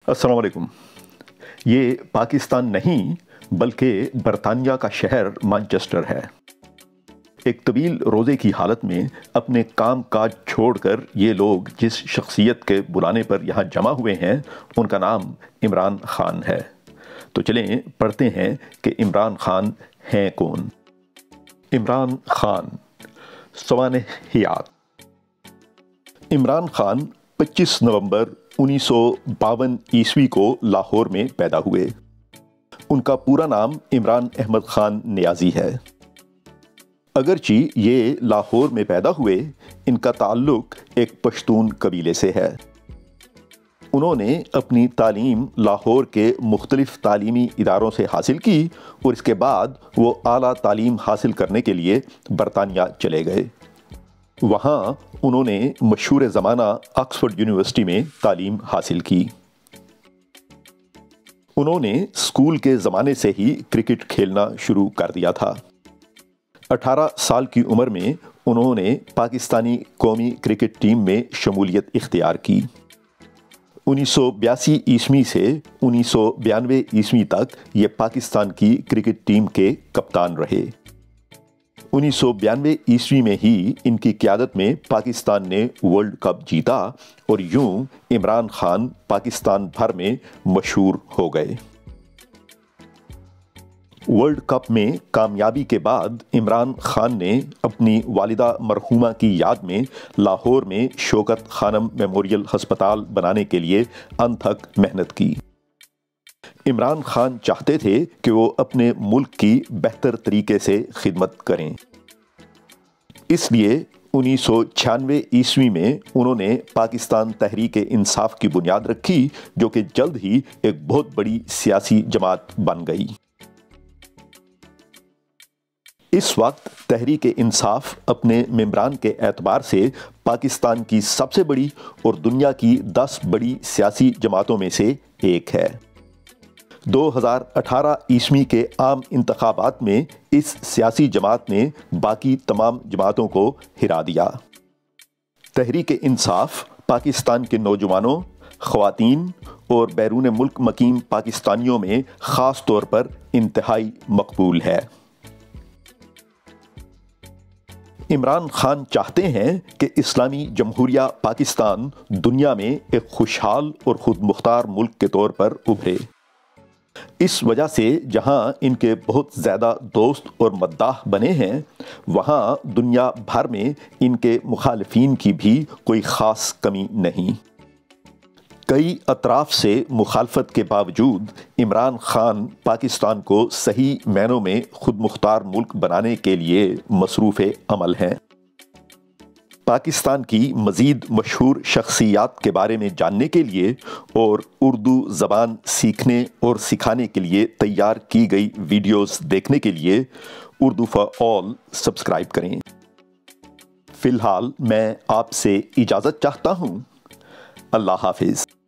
السلام علیکم۔ یہ پاکستان نہیں بلکہ برطانیہ کا شہر مانچسٹر ہے۔ ایک طویل روزے کی حالت میں اپنے کام کاج چھوڑ کر یہ لوگ جس شخصیت کے بلانے پر یہاں جمع ہوئے ہیں ان کا نام عمران خان ہے۔ تو چلیں پڑھتے ہیں کہ عمران خان ہیں کون۔ عمران خان سوانحیات۔ عمران خان 25 نومبر 1952 عیسوی کو لاہور میں پیدا ہوئے۔ ان کا پورا نام عمران احمد خان نیازی ہے۔ اگرچہ یہ لاہور میں پیدا ہوئے، ان کا تعلق ایک پشتون قبیلے سے ہے۔ انہوں نے اپنی تعلیم لاہور کے مختلف تعلیمی اداروں سے حاصل کی اور اس کے بعد وہ اعلیٰ تعلیم حاصل کرنے کے لیے برطانیہ چلے گئے۔ وہاں انہوں نے مشہور زمانہ آکسفورڈ یونیورسٹی میں تعلیم حاصل کی۔ انہوں نے اسکول کے زمانے سے ہی کرکٹ کھیلنا شروع کر دیا تھا۔ 18 سال کی عمر میں انہوں نے پاکستانی قومی کرکٹ ٹیم میں شمولیت اختیار کی۔ 1982 عیسوی سے 1992 عیسوی تک یہ پاکستان کی کرکٹ ٹیم کے کپتان رہے۔ 1992 عیسوی میں ہی ان کی قیادت میں پاکستان نے ورلڈ کپ جیتا اور یوں عمران خان پاکستان بھر میں مشہور ہو گئے۔ ورلڈ کپ میں کامیابی کے بعد عمران خان نے اپنی والدہ مرحومہ کی یاد میں لاہور میں شوکت خانم میموریل ہسپتال بنانے کے لیے انتھک محنت کی۔ عمران خان چاہتے تھے کہ وہ اپنے ملک کی بہتر طریقے سے خدمت کریں۔ اس لیے 1996 عیسوی میں انہوں نے پاکستان تحریک انصاف کی بنیاد رکھی، جو کہ جلد ہی ایک بہت بڑی سیاسی جماعت بن گئی۔ اس وقت تحریک انصاف اپنے ممبران کے اعتبار سے پاکستان کی سب سے بڑی اور دنیا کی 10 بڑی سیاسی جماعتوں میں سے ایک ہے۔ 2018 عیسوی کے عام انتخابات میں اس سیاسی جماعت نے باقی تمام جماعتوں کو ہرا دیا۔ تحریک انصاف پاکستان کے نوجوانوں، خواتین اور بیرون ملک مقیم پاکستانیوں میں خاص طور پر انتہائی مقبول ہے۔ عمران خان چاہتے ہیں کہ اسلامی جمہوریہ پاکستان دنیا میں ایک خوشحال اور خود مختار ملک کے طور پر ابھرے۔ اس وجہ سے جہاں ان کے بہت زیادہ دوست اور مداح بنے ہیں، وہاں دنیا بھر میں ان کے مخالفین کی بھی کوئی خاص کمی نہیں۔ کئی اطراف سے مخالفت کے باوجود عمران خان پاکستان کو صحیح معنوں میں خود مختار ملک بنانے کے لیے مصروف عمل ہیں۔ پاکستان کی مزید مشہور شخصیات کے بارے میں جاننے کے لیے اور اردو زبان سیکھنے اور سکھانے کے لیے تیار کی گئی ویڈیوز دیکھنے کے لیے اردو فار آل سبسکرائب کریں۔ فی الحال میں آپ سے اجازت چاہتا ہوں۔ اللہ حافظ۔